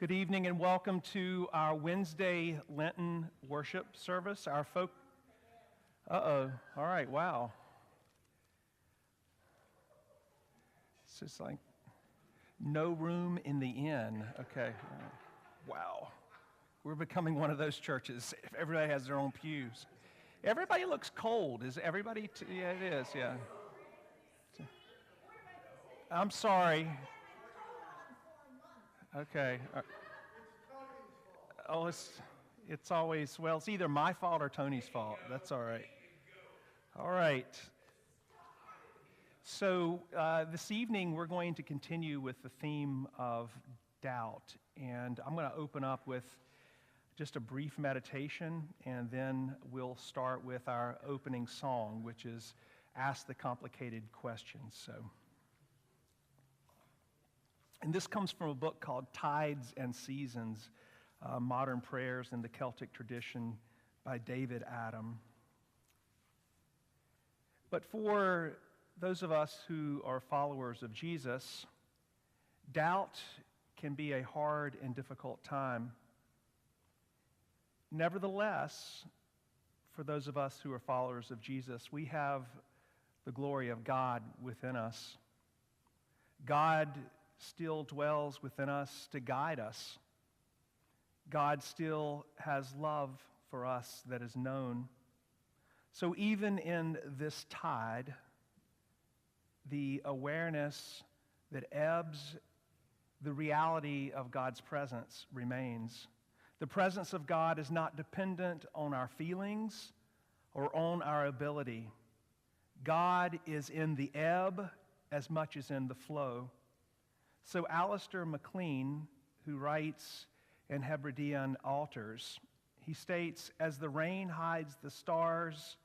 Good evening and welcome to our Wednesday Lenten worship service. All right, wow. It's just like no room in the inn. Okay, wow. We're becoming one of those churches. If everybody has their own pews. Everybody looks cold. Is everybody? Yeah, it is, yeah. I'm sorry. Okay. Oh, it's always, well, it's either my fault or Tony's fault. That's all right. All right. So this evening we're going to continue with the theme of doubt. And I'm going to open up with just a brief meditation, and then we'll start with our opening song, which is Ask the Complicated Questions. And this comes from a book called Tides and Seasons, Modern Prayers in the Celtic Tradition by David Adam. But for those of us who are followers of Jesus, doubt can be a hard and difficult time. Nevertheless, for those of us who are followers of Jesus, we have the glory of God within us. God still dwells within us to guide us. God still has love for us that is known. So even in this tide, the awareness that ebbs, the reality of God's presence remains. The presence of God is not dependent on our feelings or on our ability. God is in the ebb as much as in the flow. So Alistair MacLean, who writes in Hebridean Altars, he states, as the rain hides the stars,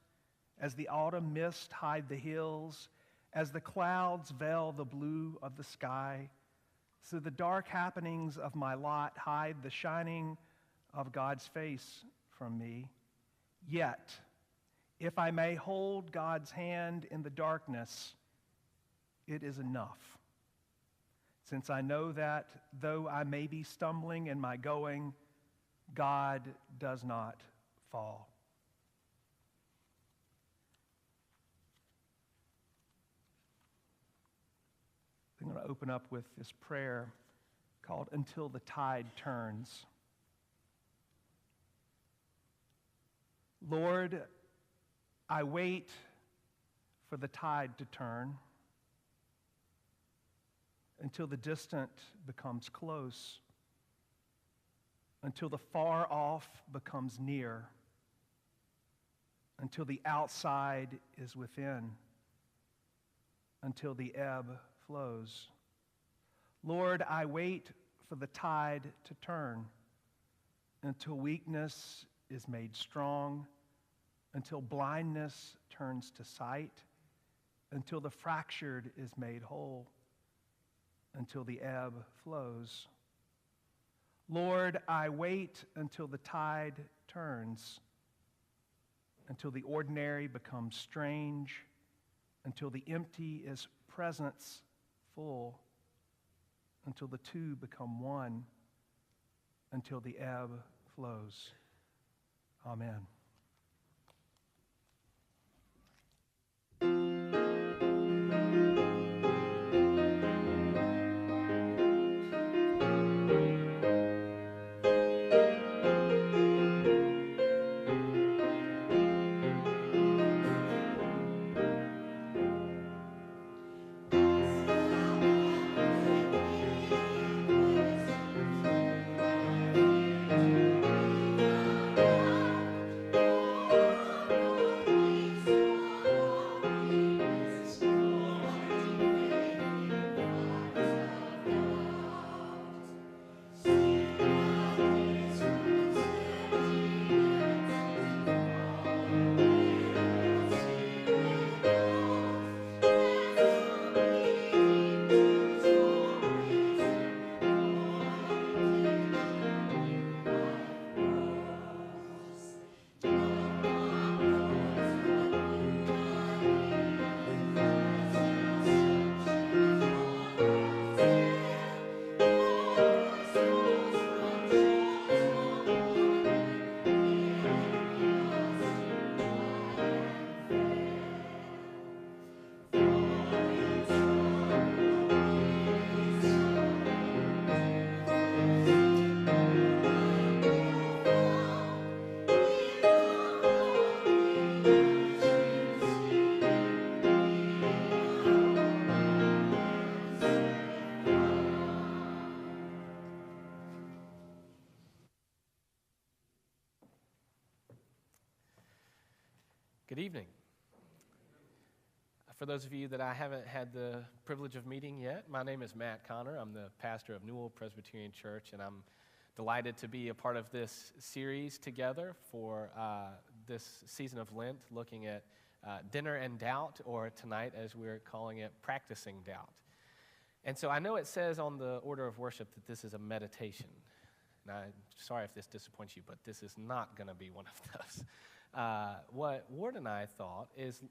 as the autumn mist hide the hills, as the clouds veil the blue of the sky, so the dark happenings of my lot hide the shining of God's face from me. Yet, if I may hold God's hand in the darkness, it is enough. Since I know that though I may be stumbling in my going, God does not fall. I'm going to open up with this prayer called Until the Tide Turns. Lord, I wait for the tide to turn until the distant becomes close, until the far off becomes near, until the outside is within, until the ebb flows. Lord, I wait for the tide to turn until weakness is made strong, until blindness turns to sight, until the fractured is made whole, until the ebb flows. Lord, I wait until the tide turns, until the ordinary becomes strange, until the empty is presence full, until the two become one, until the ebb flows. Amen. Good evening. For those of you that I haven't had the privilege of meeting yet, my name is Matt Connor. I'm the pastor of Newell Presbyterian Church, and I'm delighted to be a part of this series together for this season of Lent, looking at Dinner and Doubt, or tonight, as we're calling it, Practicing Doubt. And so I know it says on the order of worship that this is a meditation. And I'm sorry if this disappoints you, but this is not going to be one of those. What Ward and I thought is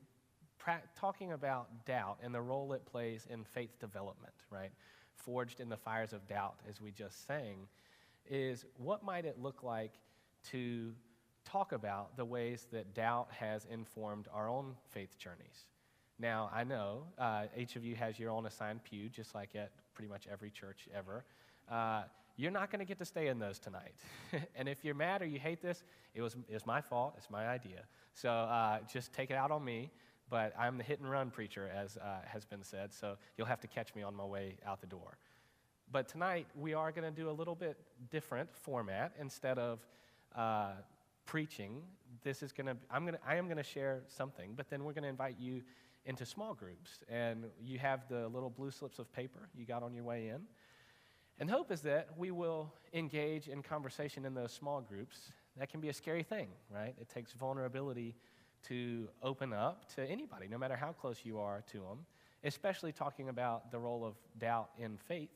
talking about doubt and the role it plays in faith development, right? Forged in the fires of doubt, as we just sang, is what might it look like to talk about the ways that doubt has informed our own faith journeys. Now, I know each of you has your own assigned pew, just like at pretty much every church ever. You're not going to get to stay in those tonight. And if you're mad or you hate this, it was my fault. It's my idea. So just take it out on me. But I'm the hit-and-run preacher, as has been said, so you'll have to catch me on my way out the door. But tonight, we are going to do a little bit different format. Instead of preaching, I am going to share something, but then we're going to invite you into small groups. And you have the little blue slips of paper you got on your way in. And hope is that we will engage in conversation in those small groups. That can be a scary thing, right? It takes vulnerability to open up to anybody, no matter how close you are to them, especially talking about the role of doubt in faith.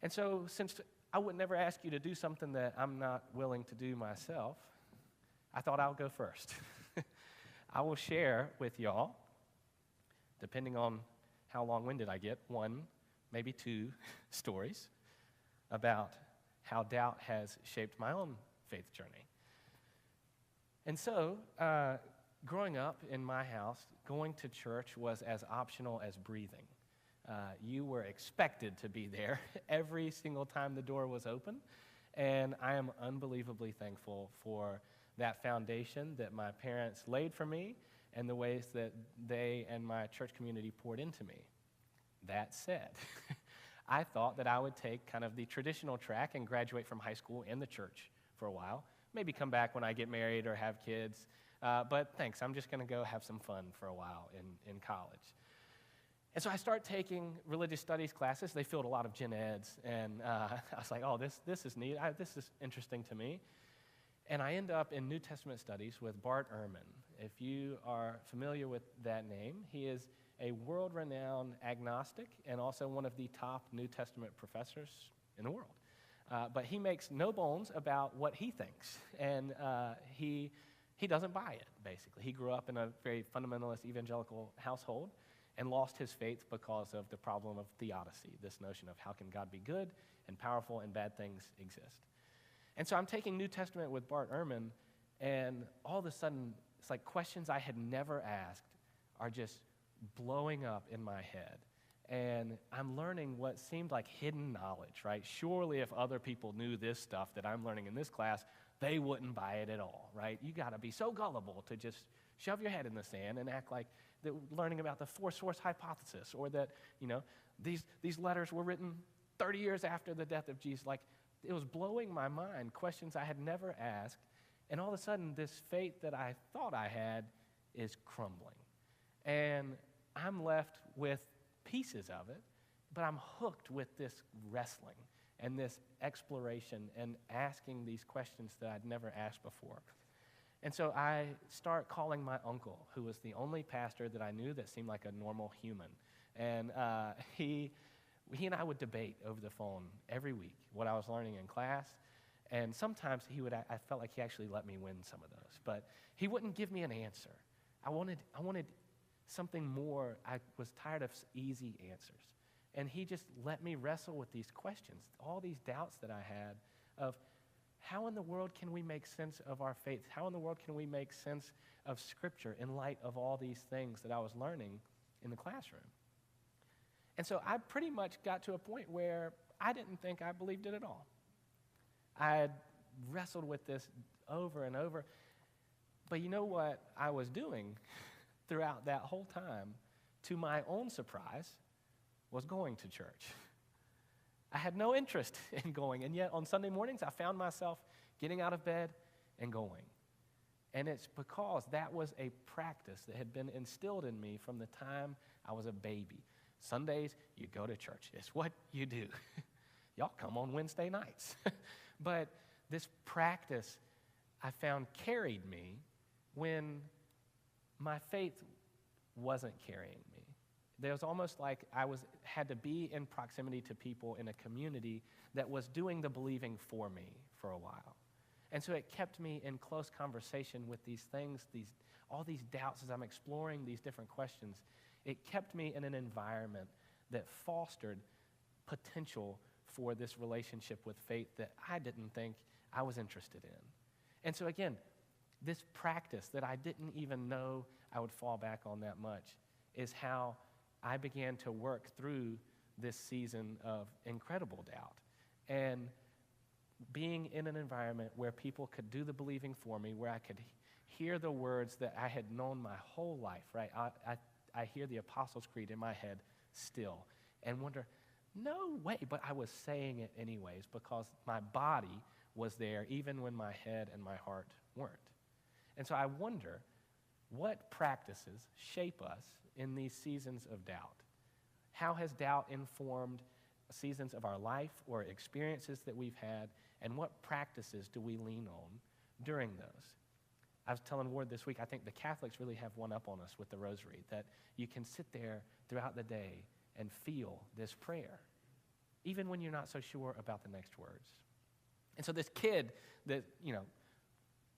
And so since I would never ask you to do something that I'm not willing to do myself, I thought I'll go first. I will share with y'all, depending on how long-winded I get, one, maybe two stories about how doubt has shaped my own faith journey. And so, growing up in my house, going to church was as optional as breathing. You were expected to be there every single time the door was open, and I am unbelievably thankful for that foundation that my parents laid for me and the ways that they and my church community poured into me. That said, I thought that I would take kind of the traditional track and graduate from high school in the church for a while, maybe come back when I get married or have kids. But thanks, I'm just going to go have some fun for a while in college. And so I start taking religious studies classes. They filled a lot of gen eds, and I was like, oh, this is neat. This is interesting to me. And I end up in New Testament studies with Bart Ehrman. If you are familiar with that name, he is a world-renowned agnostic and also one of the top New Testament professors in the world. But he makes no bones about what he thinks, and he doesn't buy it, basically. He grew up in a very fundamentalist evangelical household and lost his faith because of the problem of theodicy, this notion of how can God be good and powerful and bad things exist. And so I'm taking New Testament with Bart Ehrman, and all of a sudden, it's like questions I had never asked are just blowing up in my head. And I'm learning what seemed like hidden knowledge, right? Surely if other people knew this stuff that I'm learning in this class, they wouldn't buy it at all, right? You got to be so gullible to just shove your head in the sand and act like that learning about the four-source hypothesis, or that, these letters were written 30 years after the death of Jesus. Like, it was blowing my mind, questions I had never asked, and all of a sudden, this faith that I thought I had is crumbling. And I'm left with pieces of it, but I'm hooked with this wrestling and this exploration and asking these questions that I'd never asked before. And so I start calling my uncle, who was the only pastor that I knew that seemed like a normal human. And he and I would debate over the phone every week what I was learning in class. And sometimes I felt like he actually let me win some of those. But he wouldn't give me an answer. I wanted something more. I was tired of easy answers. And he just let me wrestle with these questions, all these doubts that I had of how in the world can we make sense of our faith? How in the world can we make sense of Scripture in light of all these things that I was learning in the classroom? And so I pretty much got to a point where I didn't think I believed it at all. I had wrestled with this over and over. But you know what I was doing throughout that whole time, to my own surprise, was going to church. I had no interest in going, and yet on Sunday mornings I found myself getting out of bed and going. And it's because that was a practice that had been instilled in me from the time I was a baby. Sundays, you go to church. It's what you do. Y'all come on Wednesday nights. But this practice I found carried me when my faith wasn't carrying me. There was almost like I had to be in proximity to people in a community that was doing the believing for me for a while. And so it kept me in close conversation with these things, all these doubts as I'm exploring these different questions. It kept me in an environment that fostered potential for this relationship with faith that I didn't think I was interested in. And so again, this practice that I didn't even know I would fall back on that much is how I began to work through this season of incredible doubt. And being in an environment where people could do the believing for me, where I could hear the words that I had known my whole life, right? I hear the Apostles' Creed in my head still and wonder, no way, but I was saying it anyways because my body was there even when my head and my heart weren't. And so I wonder, what practices shape us in these seasons of doubt? How has doubt informed seasons of our life or experiences that we've had, and what practices do we lean on during those? I was telling Ward this week, I think the Catholics really have one up on us with the rosary, that you can sit there throughout the day and feel this prayer, even when you're not so sure about the next words. And so this kid that,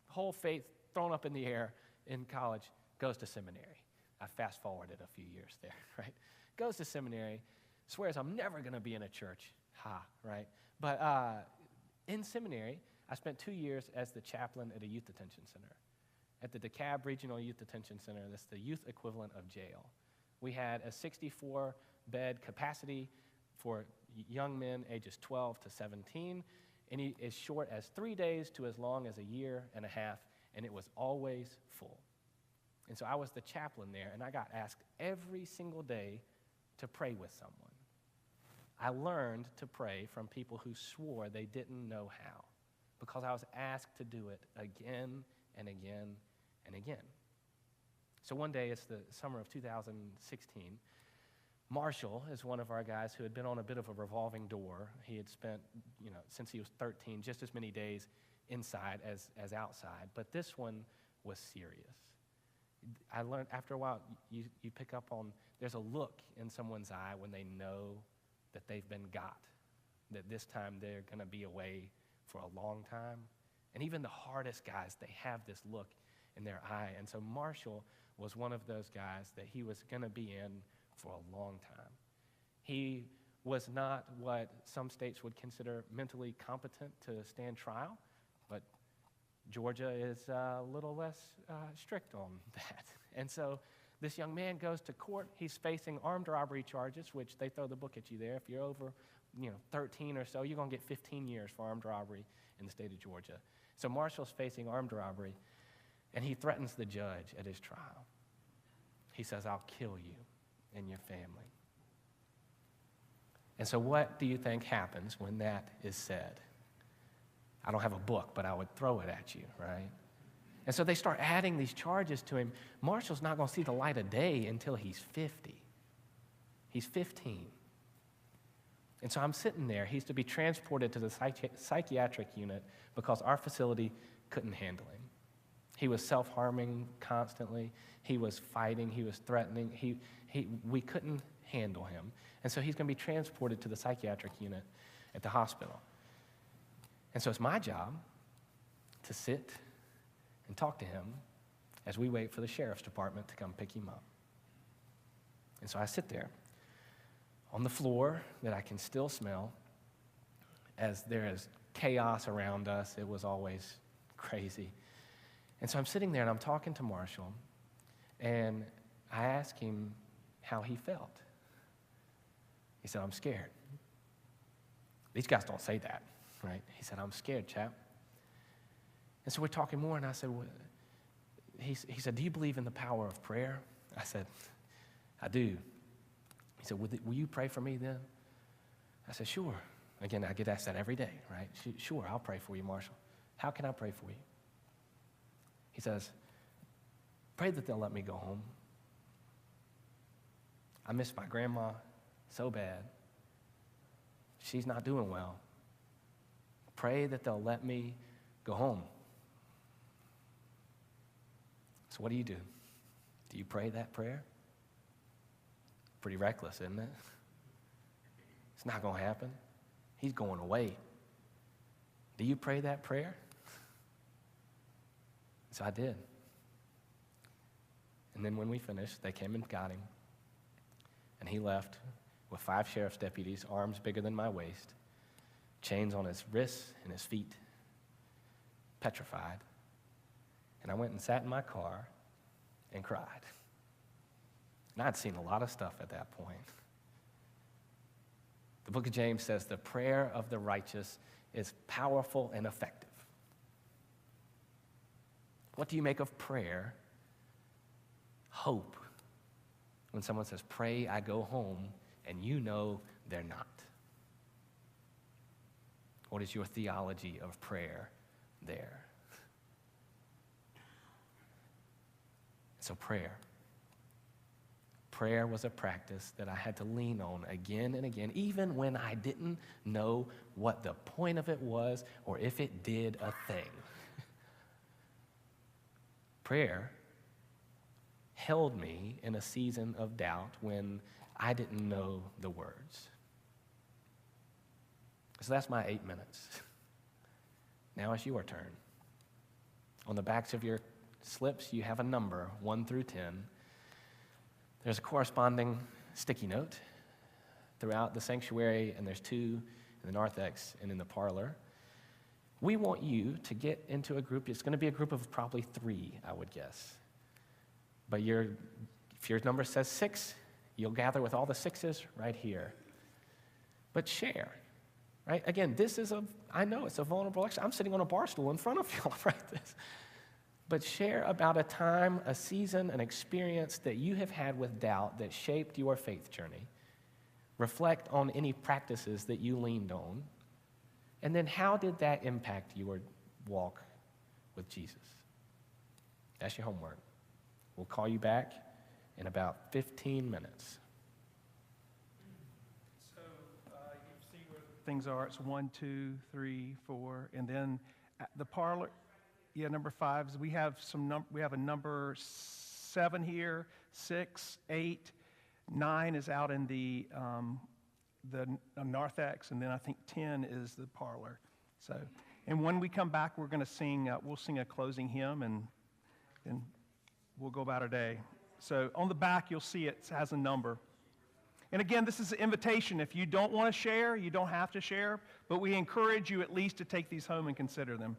whole faith thrown up in the air in college, goes to seminary. I fast forwarded a few years there, right? Goes to seminary, swears I'm never going to be in a church. Right? But in seminary, I spent 2 years as the chaplain at a youth detention center. At the DeKalb Regional Youth Detention Center, that's the youth equivalent of jail. We had a 64-bed capacity for young men ages 12 to 17, and as short as 3 days to as long as a year and a half, and it was always full. And so I was the chaplain there, and I got asked every single day to pray with someone. I learned to pray from people who swore they didn't know how, because I was asked to do it again and again and again. So one day, it's the summer of 2016, Marshall is one of our guys who had been on a bit of a revolving door. He had spent, since he was 13, just as many days inside as outside, but this one was serious. I learned after a while, you pick up on, there's a look in someone's eye when they know that they've been got, that this time they're going to be away for a long time. And even the hardest guys, they have this look in their eye. And so Marshall was one of those guys that he was going to be in for a long time. He was not what some states would consider mentally competent to stand trial, but Georgia is a little less strict on that. And so this young man goes to court. He's facing armed robbery charges, which they throw the book at you there. If you're over 13 or so, you're going to get 15 years for armed robbery in the state of Georgia. So Marshall's facing armed robbery, and he threatens the judge at his trial. He says, "I'll kill you and your family." And so what do you think happens when that is said? I don't have a book, but I would throw it at you, right? And so they start adding these charges to him. Marshall's not going to see the light of day until he's 50. He's 15. And so I'm sitting there. He's to be transported to the psychiatric unit because our facility couldn't handle him. He was self-harming constantly. He was fighting. He was threatening. We couldn't handle him. And so he's going to be transported to the psychiatric unit at the hospital. And so it's my job to sit and talk to him as we wait for the sheriff's department to come pick him up. And so I sit there on the floor that I can still smell as there is chaos around us. It was always crazy. And so I'm sitting there and I'm talking to Marshall, and I asked him how he felt. He said, "I'm scared." These guys don't say that, right? He said, "I'm scared, chap." And so we're talking more, and I said, "Well, he said, do you believe in the power of prayer? I said, I do. He said, will you pray for me then? I said, sure. Again, I get asked that every day, right? Sure, I'll pray for you, Marshall. How can I pray for you? He says, pray that they'll let me go home. I miss my grandma so bad. She's not doing well. Pray that they'll let me go home. So what do? Do you pray that prayer? Pretty reckless, isn't it? It's not going to happen. He's going away. Do you pray that prayer? So I did. And then when we finished, they came and got him. And he left with 5 sheriff's deputies, arms bigger than my waist, chains on his wrists and his feet, petrified. And I went and sat in my car and cried. And I'd seen a lot of stuff at that point. The book of James says the prayer of the righteous is powerful and effective. What do you make of prayer? Hope. When someone says, pray, I go home, and you know they're not. What is your theology of prayer there? So prayer. Prayer was a practice that I had to lean on again and again, even when I didn't know what the point of it was or if it did a thing. Prayer held me in a season of doubt when I didn't know the words. So that's my 8 minutes. Now it's your turn. On the backs of your slips, you have a number, 1 through 10. There's a corresponding sticky note throughout the sanctuary, and there's 2 in the narthex and in the parlor. We want you to get into a group. It's going to be a group of probably 3, I would guess. But if your number says 6, you'll gather with all the 6s right here. But share, right? Again, I know it's a vulnerable lecture. I'm sitting on a bar stool in front of y'all right this. But share about a time, a season, an experience that you have had with doubt that shaped your faith journey. Reflect on any practices that you leaned on. And then how did that impact your walk with Jesus? That's your homework. We'll call you back in about 15 minutes. So you see where things are. It's 1, 2, 3, 4, and then at the parlor. Yeah, number 5 is we have a number 7 here, 6, 8, 9 is out in the narthex, and then I think 10 is the parlor. So, and when we come back, we're going to sing. We'll sing a closing hymn, and we'll go about our day. So on the back, you'll see it has a number. And again, this is an invitation. If you don't want to share, you don't have to share, but we encourage you at least to take these home and consider them.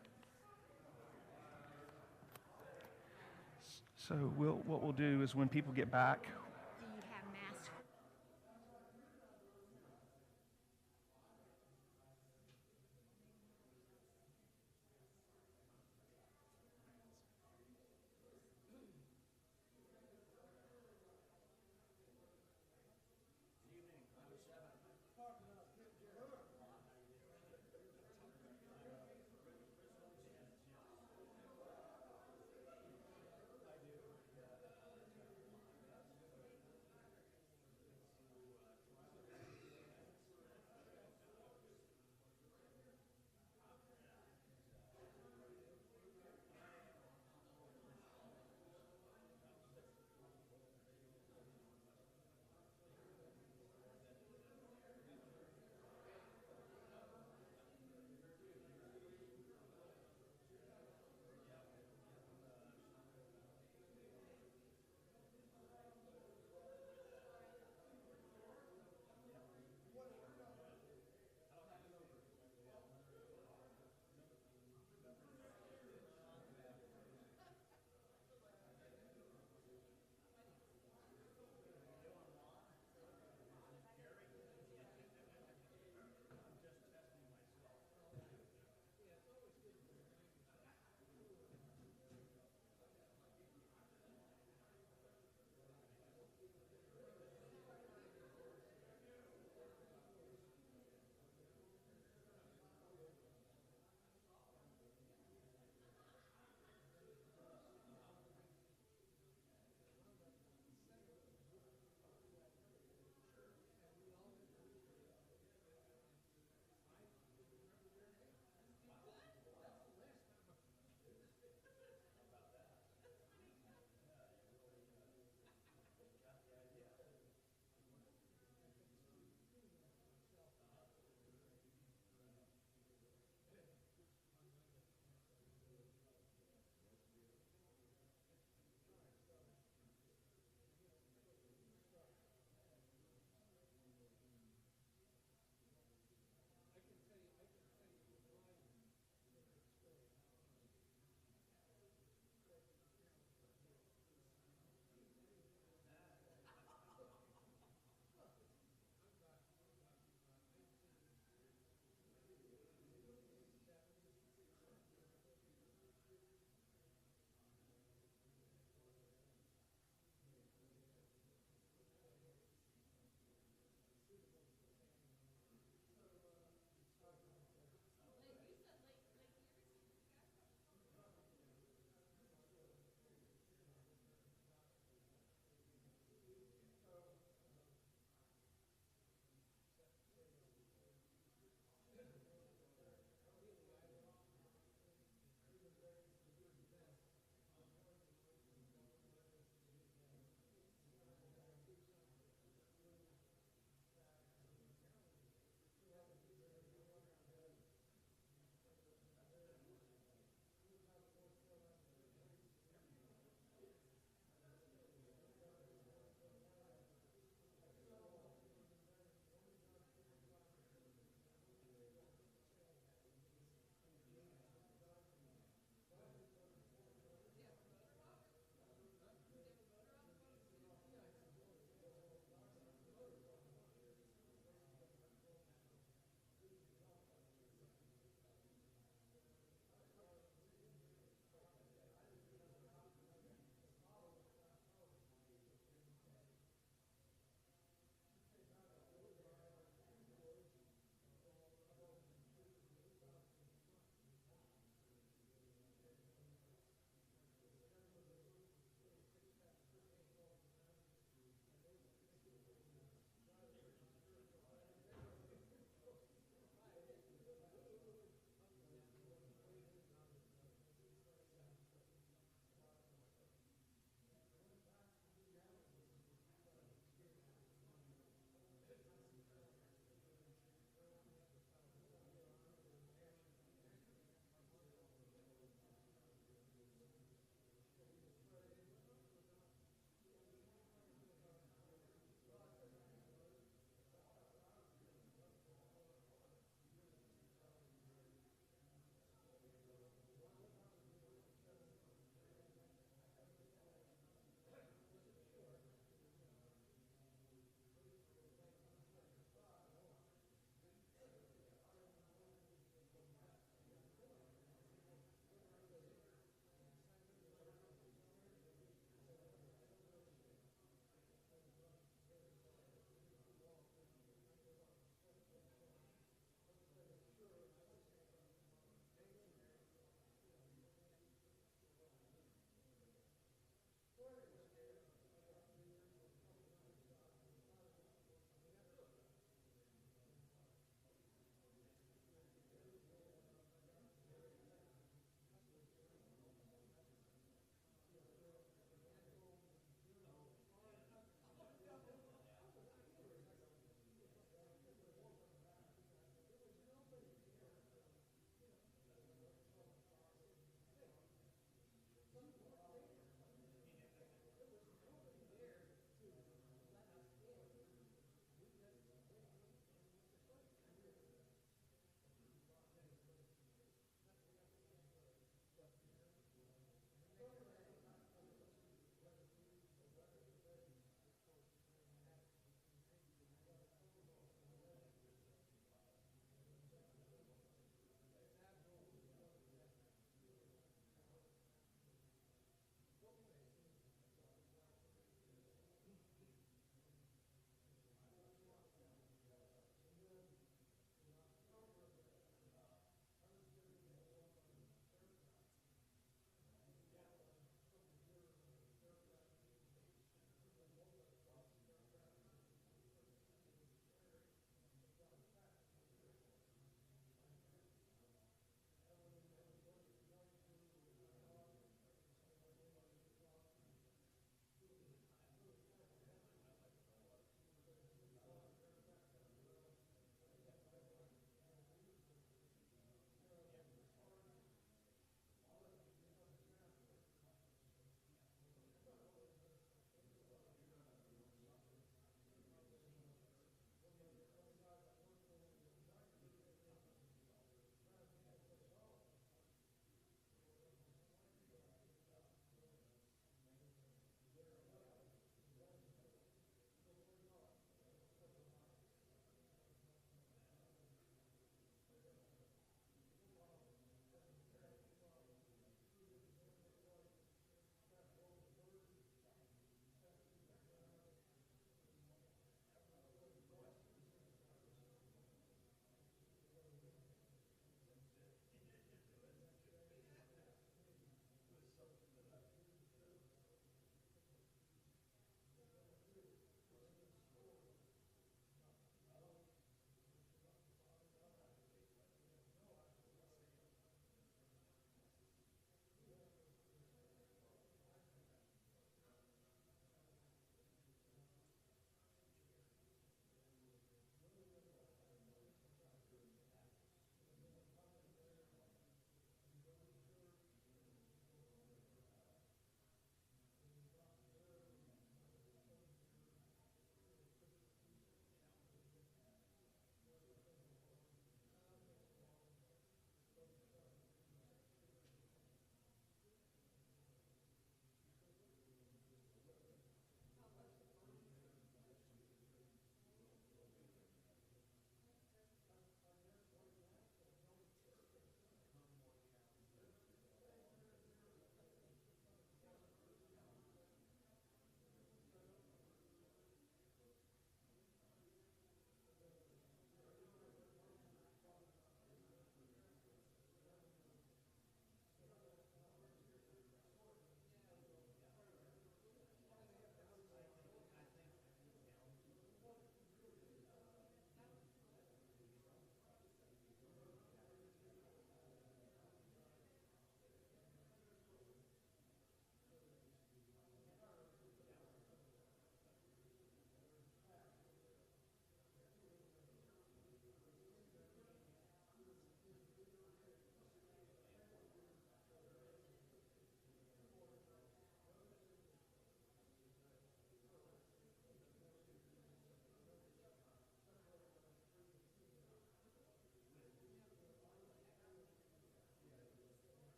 So what we'll do is when people get back,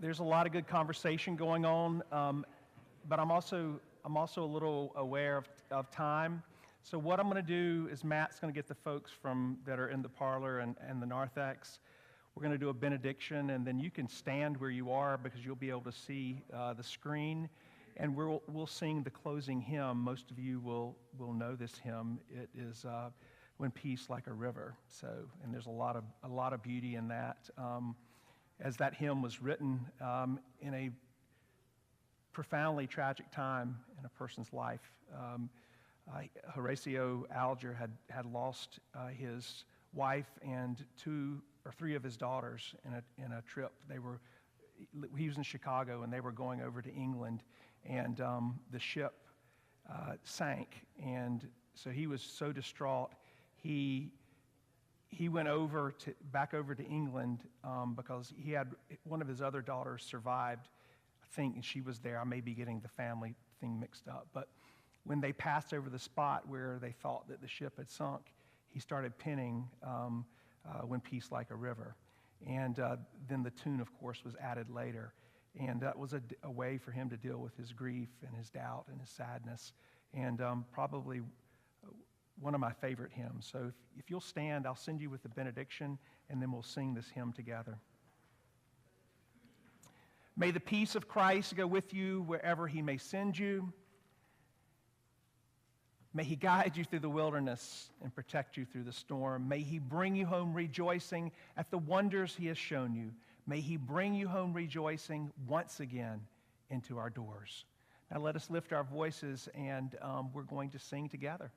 there's a lot of good conversation going on, but I'm also a little aware of time. So what I'm going to do is Matt's going to get the folks that are in the parlor and the narthex. We're going to do a benediction, and then you can stand where you are because you'll be able to see the screen, and we'll sing the closing hymn. Most of you will know this hymn. It is "When Peace Like a River." So, and there's a lot of beauty in that. As that hymn was written in a profoundly tragic time in a person's life. Horatio Alger had lost his wife and 2 or 3 of his daughters in a trip. He was in Chicago, and they were going over to England, and the ship sank, and so he was so distraught. He went back over to England because he had one of his other daughters survived, I think, and she was there. I may be getting the family thing mixed up, but when they passed over the spot where they thought that the ship had sunk, he started penning "When Peace Like a River." And then the tune, of course, was added later. And that was a way for him to deal with his grief and his doubt and his sadness. And probably one of my favorite hymns. So if you'll stand, I'll send you with the benediction, and then we'll sing this hymn together. May the peace of Christ go with you wherever he may send you. May he guide you through the wilderness and protect you through the storm. May he bring you home rejoicing at the wonders he has shown you. May he bring you home rejoicing once again into our doors. Now let us lift our voices, and we're going to sing together.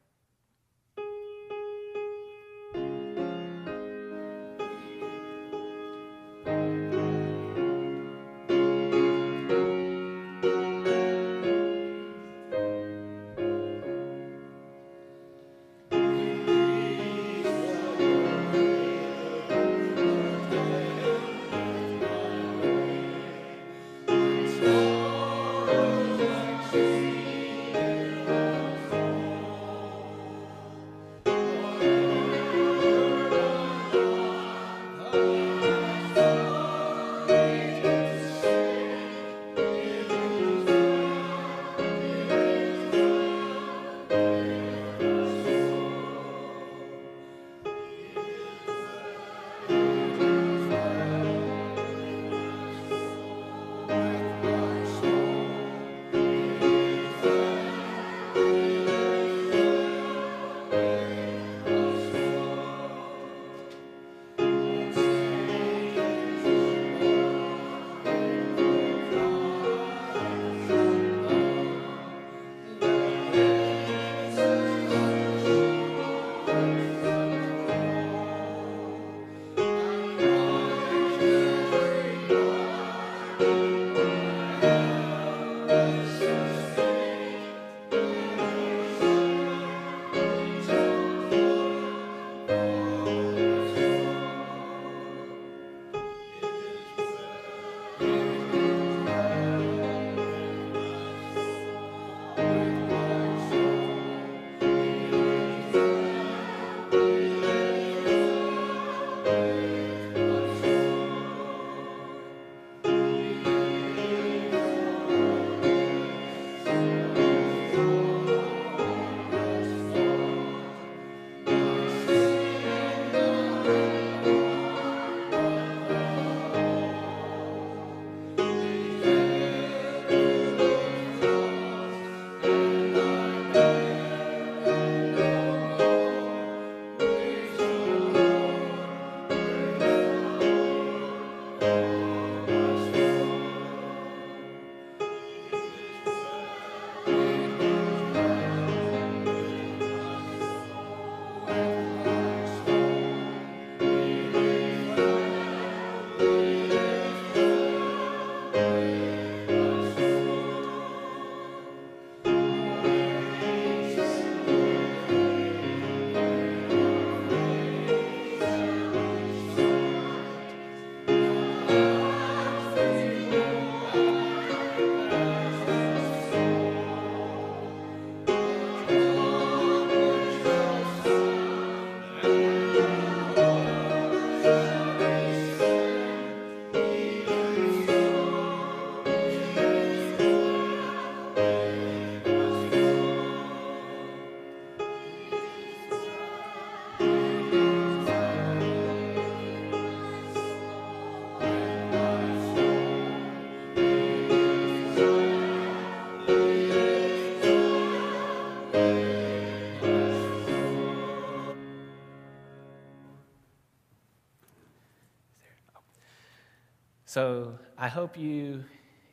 So I hope you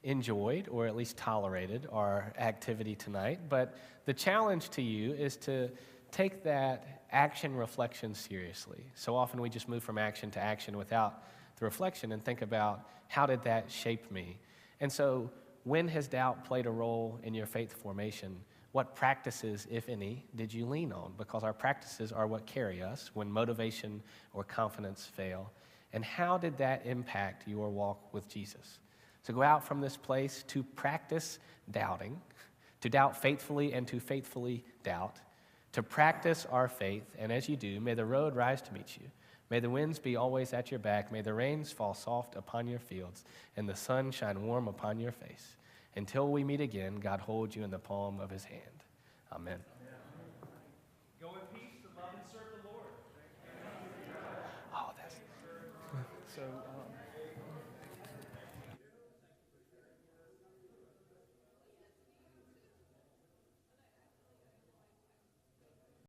enjoyed or at least tolerated our activity tonight. But the challenge to you is to take that action reflection seriously. So often we just move from action to action without the reflection and think about, how did that shape me? And so when has doubt played a role in your faith formation? What practices, if any, did you lean on? Because our practices are what carry us when motivation or confidence fail. And how did that impact your walk with Jesus? So go out from this place to practice doubting, to doubt faithfully and to faithfully doubt, to practice our faith. And as you do, may the road rise to meet you. May the winds be always at your back. May the rains fall soft upon your fields and the sun shine warm upon your face. Until we meet again, God hold you in the palm of his hand. Amen. Go in peace to love and serve the Lord. Oh, that's... So,